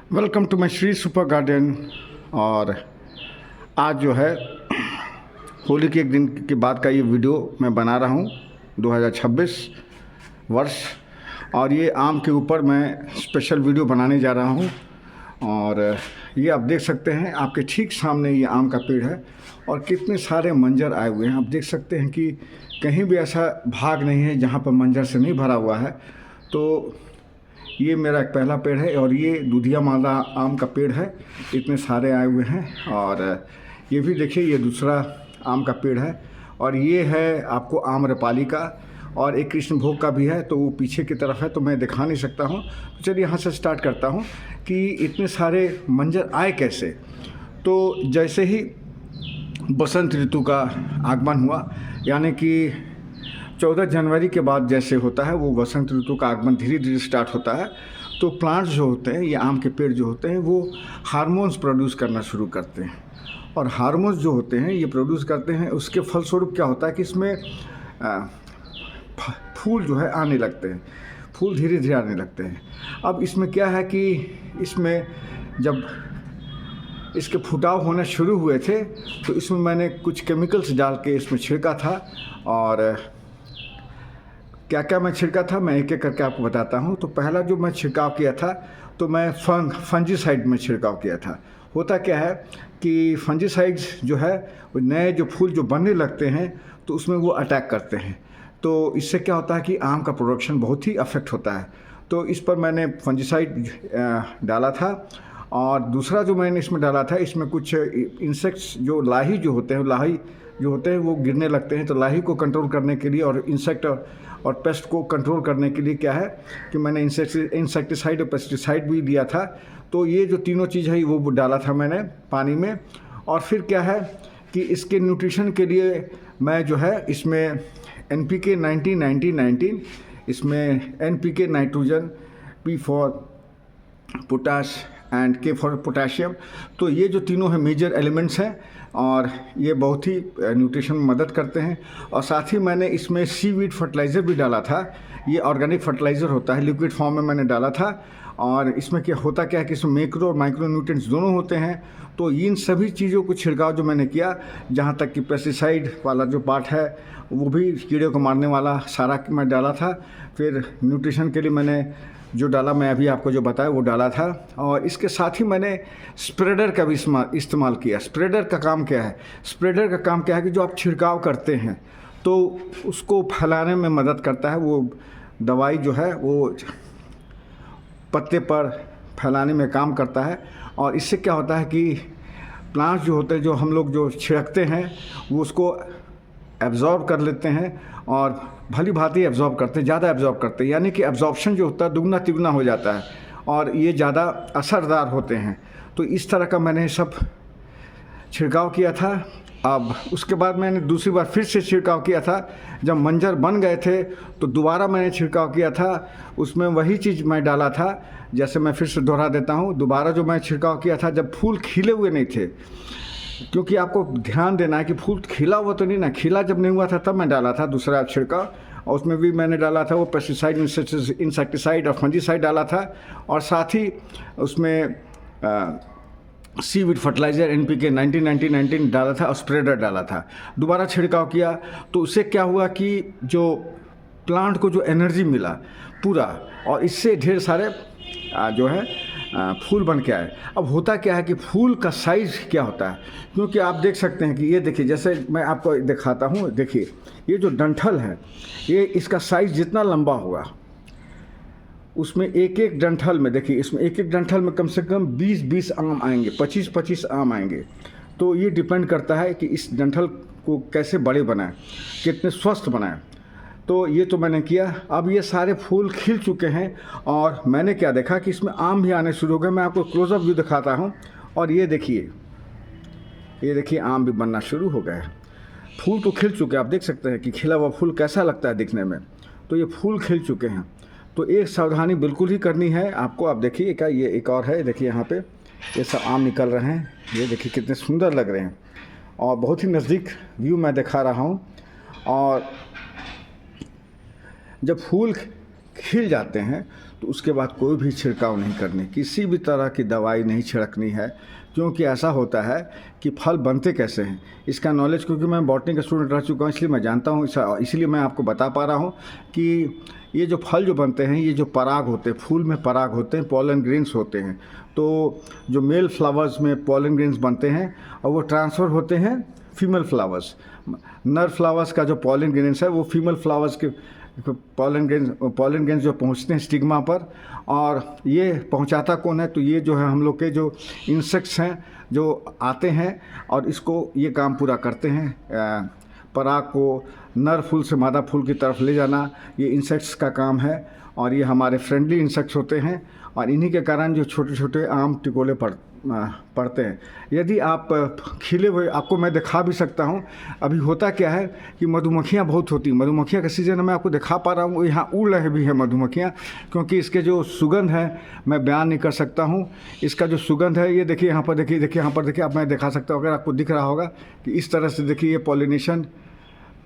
Welcome to my Shri super garden. और आज जो है होली के एक दिन के बाद का ये वीडियो मैं बना रहा हूँ 2026 वर्ष। और ये आम के ऊपर मैं स्पेशल वीडियो बनाने जा रहा हूँ। और ये आप देख सकते हैं, आपके ठीक सामने ये आम का पेड़ है और कितने सारे मंजर आए हुए हैं। आप देख सकते हैं कि कहीं भी ऐसा भाग नहीं है जहाँ पर मंजर से नहीं भरा हुआ है। तो ये मेरा एक पहला पेड़ है और ये दूधिया मालदा आम का पेड़ है, इतने सारे आए हुए हैं। और ये भी देखिए, ये दूसरा आम का पेड़ है और ये है आपको आम्रपाली का, और एक कृष्णभोग का भी है, तो वो पीछे की तरफ है तो मैं दिखा नहीं सकता हूँ। तो चलिए यहाँ से स्टार्ट करता हूँ कि इतने सारे मंजर आए कैसे। तो जैसे ही बसंत ऋतु का आगमन हुआ, यानी कि 14 जनवरी के बाद जैसे होता है वो बसंत ऋतु का आगमन धीरे धीरे स्टार्ट होता है, तो प्लांट्स जो होते हैं, ये आम के पेड़ जो होते हैं, वो हार्मोन्स प्रोड्यूस करना शुरू करते हैं। और हार्मोन्स जो होते हैं ये प्रोड्यूस करते हैं, उसके फलस्वरूप क्या होता है कि इसमें फूल जो है आने लगते हैं, फूल धीरे धीरे आने लगते हैं। अब इसमें क्या है कि इसमें जब इसके फुटाव होना शुरू हुए थे तो इसमें मैंने कुछ केमिकल्स डाल के इसमें छिड़का था। और क्या क्या मैं छिड़का था मैं एक एक करके आपको बताता हूँ। तो पहला जो मैं छिड़काव किया था तो मैं फंजीसाइड में छिड़काव किया था। होता क्या है कि फंजीसाइड्स जो है वो नए जो फूल जो बनने लगते हैं तो उसमें वो अटैक करते हैं। तो इससे क्या होता है कि आम का प्रोडक्शन बहुत ही अफेक्ट होता है। तो इस पर मैंने फंजीसाइड डाला था। और दूसरा जो मैंने इसमें डाला था, इसमें कुछ इंसेक्ट्स जो लाही जो होते हैं वो गिरने लगते हैं। तो लाही को कंट्रोल करने के लिए और इंसेक्ट और पेस्ट को कंट्रोल करने के लिए क्या है कि मैंने इंसेक्टिसाइड और पेस्टिसाइड भी दिया था। तो ये जो तीनों चीज़ है वो डाला था मैंने पानी में। और फिर क्या है कि इसके न्यूट्रिशन के लिए मैं जो है इसमें NPK 19-19-19, इसमें NPK nitrogen, P for potash and K for potassium. तो ये जो तीनों है मेजर एलिमेंट्स हैं और ये बहुत ही न्यूट्रिशन में मदद करते हैं। और साथ ही मैंने इसमें सीवीड फर्टिलाइज़र भी डाला था। ये ऑर्गेनिक फर्टिलाइज़र होता है, लिक्विड फॉर्म में मैंने डाला था। और इसमें क्या होता क्या है कि इसमें मैक्रो और माइक्रो न्यूट्रिएंट्स दोनों होते हैं। तो इन सभी चीज़ों को छिड़काव जो मैंने किया, जहाँ तक कि पेस्टिसाइड वाला जो पार्ट है वो भी कीड़े को मारने वाला सारा मैं डाला था। फिर न्यूट्रिशन के लिए मैंने जो डाला, मैं अभी आपको जो बताया वो डाला था। और इसके साथ ही मैंने स्प्रेडर का भी इस्तेमाल किया। स्प्रेडर का काम क्या है? स्प्रेडर का काम क्या है कि जो आप छिड़काव करते हैं तो उसको फैलाने में मदद करता है। वो दवाई जो है वो पत्ते पर फैलाने में काम करता है। और इससे क्या होता है कि प्लांट्स जो होते हैं, जो हम लोग जो छिड़कते हैं, वो उसको एब्जॉर्ब कर लेते हैं और भली भांति एब्जॉर्ब करते हैं, ज़्यादा एब्जॉर्ब करते हैं। यानी कि एब्जॉर्प्शन जो होता है दुगना तिगुना हो जाता है और ये ज़्यादा असरदार होते हैं। तो इस तरह का मैंने सब छिड़काव किया था। अब उसके बाद मैंने दूसरी बार फिर से छिड़काव किया था। जब मंजर बन गए थे तो दोबारा मैंने छिड़काव किया था, उसमें वही चीज़ मैं डाला था। जैसे मैं फिर से दोहरा देता हूँ, दोबारा जो मैं छिड़काव किया था जब फूल खिले हुए नहीं थे, क्योंकि आपको ध्यान देना है कि फूल खिला हुआ तो नहीं ना, खिला जब नहीं हुआ था तब मैं डाला था दूसरा छिड़काव। और उसमें भी मैंने डाला था वो पेस्टिसाइड, इंसेक्टिसाइड और फंजीसाइड डाला था। और साथ ही उसमें सीवीड फर्टिलाइज़र NPK 19-19-19 डाला था और स्प्रेडर डाला था। दोबारा छिड़काव किया तो उससे क्या हुआ कि जो प्लांट को जो एनर्जी मिला पूरा, और इससे ढेर सारे जो है फूल बन के आए। अब होता क्या है कि फूल का साइज़ क्या होता है, क्योंकि आप देख सकते हैं कि ये देखिए, जैसे मैं आपको दिखाता हूँ, देखिए ये जो डंठल है, ये इसका साइज़ जितना लंबा होगा उसमें एक एक डंठल में, देखिए इसमें एक एक डंठल में कम से कम 20-20 आम आएंगे, 25-25 आम आएंगे। तो ये डिपेंड करता है कि इस डंठल को कैसे बड़े बनाएं, कितने स्वस्थ बनाएं। तो ये तो मैंने किया। अब ये सारे फूल खिल चुके हैं और मैंने क्या देखा कि इसमें आम भी आने शुरू हो गए। मैं आपको क्लोजअप व्यू दिखाता हूँ और ये देखिए आम भी बनना शुरू हो गए। फूल तो खिल चुके हैं, आप देख सकते हैं कि खिला हुआ फूल कैसा लगता है दिखने में। तो ये फूल खिल चुके हैं। तो एक सावधानी बिल्कुल ही करनी है आपको। आप देखिए क्या, ये एक और है, देखिए यहाँ पे ये सब आम निकल रहे हैं। ये देखिए कितने सुंदर लग रहे हैं और बहुत ही नज़दीक व्यू मैं दिखा रहा हूँ। और जब फूल खिल जाते हैं तो उसके बाद कोई भी छिड़काव नहीं करनी, किसी भी तरह की दवाई नहीं छिड़कनी है। क्योंकि ऐसा होता है कि फल बनते कैसे हैं इसका नॉलेज, क्योंकि मैं बॉटनी का स्टूडेंट रह चुका हूँ इसलिए मैं जानता हूँ, इसलिए मैं आपको बता पा रहा हूँ कि ये जो फल जो बनते हैं, ये जो पराग होते हैं, फूल में पराग होते हैं, पॉलन ग्रेन्स होते हैं। तो जो मेल फ्लावर्स में पॉलन ग्रेन्स बनते हैं और वो ट्रांसफ़र होते हैं फीमेल फ्लावर्स। नर फ्लावर्स का जो पॉलन ग्रेन्स है वो फीमेल फ्लावर्स के पॉलन ग्रेन्स जो पहुंचते हैं स्टिग्मा पर, और ये पहुंचाता कौन है? तो ये जो है हम लोग के जो इंसेक्ट्स हैं जो आते हैं और इसको ये काम पूरा करते हैं, पराग को नर फूल से मादा फूल की तरफ ले जाना, ये इंसेक्ट्स का काम है। और ये हमारे फ्रेंडली इंसेक्ट्स होते हैं और इन्हीं के कारण जो छोटे छोटे आम टिकोले पड़ते हैं। यदि आप खिले हुए, आपको मैं दिखा भी सकता हूँ, अभी होता क्या है कि मधुमक्खियाँ बहुत होती हैं, मधुमक्खियाँ का सीज़न मैं आपको दिखा पा रहा हूँ, यहाँ उड़ रहे भी हैं मधुमक्खियाँ, क्योंकि इसके जो सुगंध है मैं बयान नहीं कर सकता हूँ। इसका जो सुगंध है, ये देखिए यहाँ पर, देखिए यहाँ पर देखिए, अब मैं दिखा सकता हूँ, अगर आपको दिख रहा होगा कि इस तरह से देखिए ये पॉलिनेशन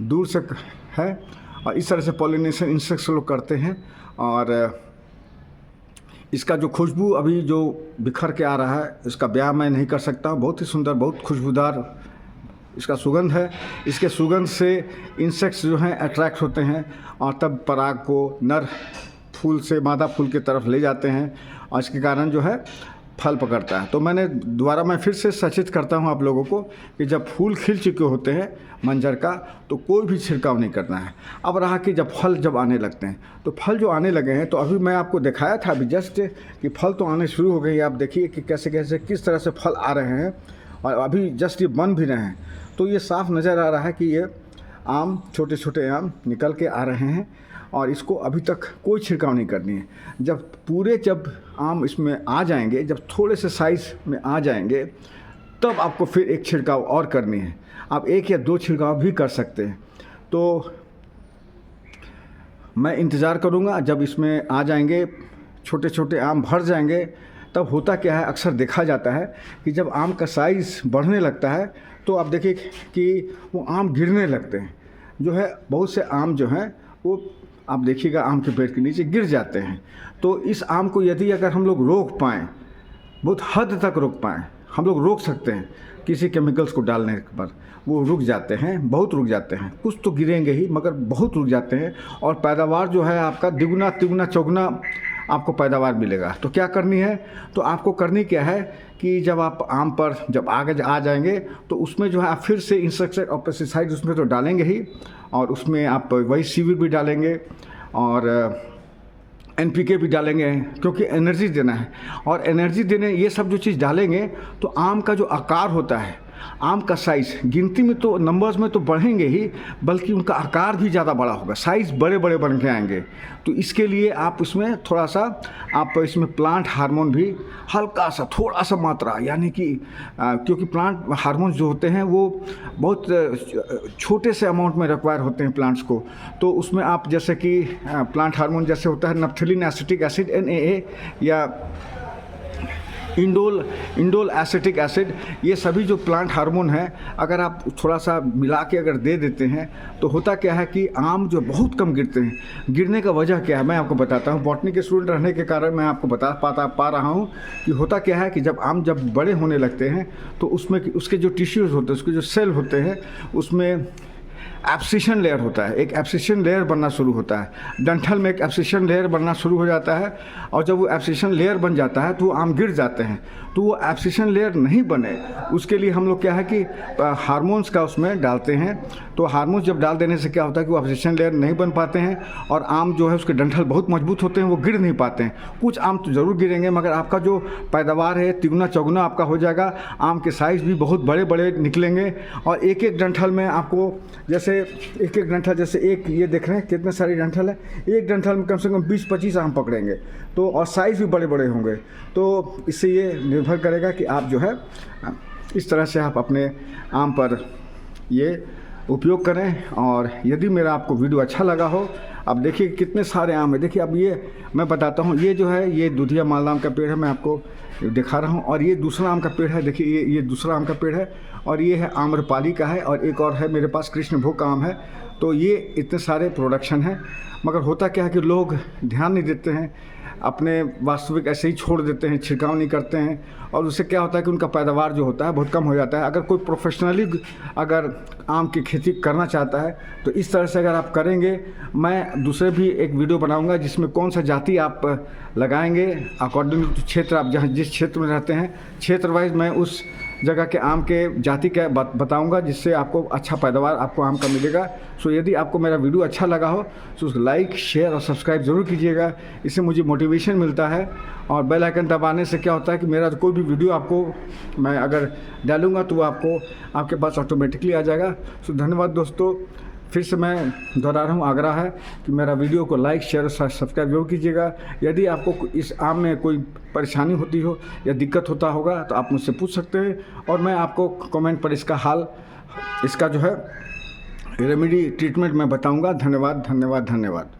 दूर से है और इस तरह से पॉलिनेशन इंसेक्ट्स लोग करते हैं। और इसका जो खुशबू अभी जो बिखर के आ रहा है, इसका बयान मैं नहीं कर सकता। बहुत ही सुंदर, बहुत खुशबूदार इसका सुगंध है। इसके सुगंध से इंसेक्ट्स जो हैं अट्रैक्ट होते हैं और तब पराग को नर फूल से मादा फूल की तरफ ले जाते हैं और इसके कारण जो है फल पकड़ता है। तो मैं फिर से सचेत करता हूँ आप लोगों को कि जब फूल खिल चुके होते हैं मंजर का तो कोई भी छिड़काव नहीं करना है। अब रहा कि जब फल जब आने लगते हैं, तो फल जो आने लगे हैं, तो अभी मैं आपको दिखाया था अभी जस्ट कि फल तो आने शुरू हो गए। आप देखिए कि कैसे कैसे किस तरह से फल आ रहे हैं और अभी जस्ट ये बन भी रहे हैं। तो ये साफ नज़र आ रहा है कि ये आम, छोटे छोटे आम निकल के आ रहे हैं और इसको अभी तक कोई छिड़काव नहीं करनी है। जब आम इसमें आ जाएंगे, जब थोड़े से साइज़ में आ जाएंगे, तब आपको फिर एक छिड़काव और करनी है। आप 1 या 2 छिड़काव भी कर सकते हैं। तो मैं इंतज़ार करूँगा जब इसमें आ जाएंगे, छोटे छोटे आम भर जाएंगे। तब होता क्या है, अक्सर देखा जाता है कि जब आम का साइज़ बढ़ने लगता है तो आप देखिए कि वो आम गिरने लगते हैं। जो है बहुत से आम जो हैं वो आप देखिएगा आम के पेड़ के नीचे गिर जाते हैं। तो इस आम को यदि अगर हम लोग रोक पाएँ, बहुत हद तक रोक पाएँ, हम लोग रोक सकते हैं किसी केमिकल्स को डालने पर, वो रुक जाते हैं, बहुत रुक जाते हैं। कुछ तो गिरेंगे ही मगर बहुत रुक जाते हैं और पैदावार जो है आपका द्विगुना तिगुना चौगुना आपको पैदावार मिलेगा। तो क्या करनी है, तो आपको करनी क्या है कि जब आप आम पर जब आगे आ जाएंगे तो उसमें जो है आप फिर से इंसेक्टिसाइड और पेस्टिसाइड उसमें तो डालेंगे ही, और उसमें आप वही सीवीड भी डालेंगे और NPK भी डालेंगे, क्योंकि एनर्जी देना है। और एनर्जी देने ये सब जो चीज़ डालेंगे तो आम का जो आकार होता है, आम का साइज़ गिनती में तो नंबर्स में तो बढ़ेंगे ही, बल्कि उनका आकार भी ज़्यादा बड़ा होगा, साइज़ बड़े बड़े बन के आएंगे। तो इसके लिए आप इसमें थोड़ा सा इसमें प्लांट हार्मोन भी हल्का सा, थोड़ा सा मात्रा, यानी कि क्योंकि प्लांट हार्मोन्स जो होते हैं वो बहुत छोटे से अमाउंट में रिक्वायर होते हैं प्लांट्स को। तो उसमें आप जैसे कि प्लांट हार्मोन जैसे होता है नैप्थेलिन एसिटिक एसिड NAA या इंडोल एसिटिक एसिड, ये सभी जो प्लांट हार्मोन हैं, अगर आप थोड़ा सा मिला के अगर दे देते हैं तो होता क्या है कि आम जो बहुत कम गिरते हैं। गिरने का वजह क्या है मैं आपको बताता हूँ। बॉटनी के स्टूडेंट रहने के कारण मैं आपको पा रहा हूँ कि होता क्या है कि जब आम जब बड़े होने लगते हैं तो उसमें उसके जो टिश्यूज़ होते हैं, उसके जो सेल होते हैं, उसमें एब्सिशन लेयर होता है, एक एब्सिशन लेयर बनना शुरू होता है। डंठल में एक एब्सिशन लेयर बनना शुरू हो जाता है और जब वो एब्सिशन लेयर बन जाता है तो वो आम गिर जाते हैं। तो वो एब्सिशन लेयर नहीं बने, उसके लिए हम लोग क्या है कि हार्मोन्स का उसमें डालते हैं। तो हार्मोन्स जब डाल देने से क्या होता है कि वो एब्सिशन लेयर नहीं बन पाते हैं और आम जो है उसके डंठल बहुत मजबूत होते हैं, वो गिर नहीं पाते हैं। कुछ आम तो ज़रूर गिरेंगे मगर आपका जो पैदावार है तिगुना चौगुना आपका हो जाएगा। आम के साइज़ भी बहुत बड़े बड़े निकलेंगे और एक एक डंठल में आपको जैसे एक डंठल, जैसे एक ये देख रहे हैं कितने सारे डंठल है, एक डंठल में कम से कम 20-25 आम पकड़ेंगे। तो और साइज़ भी बड़े बड़े होंगे। तो इससे ये निर्भर करेगा कि आप जो है इस तरह से आप अपने आम पर ये उपयोग करें। और यदि मेरा आपको वीडियो अच्छा लगा हो, अब देखिए कितने सारे आम है। देखिए अब ये मैं बताता हूँ, ये जो है ये दूधिया मालदा आम का पेड़ है, मैं आपको दिखा रहा हूँ। और ये दूसरा आम का पेड़ है, देखिए ये दूसरा आम का पेड़ है और ये है आम्रपाली का है और एक और है मेरे पास कृष्णभोग का आम है। तो ये इतने सारे प्रोडक्शन हैं, मगर होता क्या है कि लोग ध्यान नहीं देते हैं, अपने वास्तविक ऐसे ही छोड़ देते हैं, छिड़काव नहीं करते हैं, और उससे क्या होता है कि उनका पैदावार जो होता है बहुत कम हो जाता है। अगर कोई प्रोफेशनली अगर आम की खेती करना चाहता है तो इस तरह से अगर आप करेंगे, मैं दूसरे भी एक वीडियो बनाऊंगा जिसमें कौन सा जाति आप लगाएंगे अकॉर्डिंग टू क्षेत्र, आप जहाँ जिस क्षेत्र में रहते हैं क्षेत्र वाइज मैं उस जगह के आम के जाति का बताऊंगा, जिससे आपको अच्छा पैदावार आपको आम का मिलेगा। सो यदि आपको मेरा वीडियो अच्छा लगा हो तो उसको लाइक, शेयर और सब्सक्राइब ज़रूर कीजिएगा, इससे मुझे मोटिवेशन मिलता है। और बेल आइकन दबाने से क्या होता है कि मेरा कोई भी वीडियो आपको मैं अगर डालूंगा तो वो आपके पास ऑटोमेटिकली आ जाएगा। सो धन्यवाद दोस्तों, फिर से मैं दोहरा रहा हूँ, आग्रह है कि मेरा वीडियो को लाइक, शेयर और सब्सक्राइब जरूर कीजिएगा। यदि आपको इस आम में कोई परेशानी होती हो या दिक्कत होता होगा तो आप मुझसे पूछ सकते हैं, और मैं आपको कमेंट पर इसका जो है रेमेडी ट्रीटमेंट मैं बताऊंगा। धन्यवाद धन्यवाद धन्यवाद।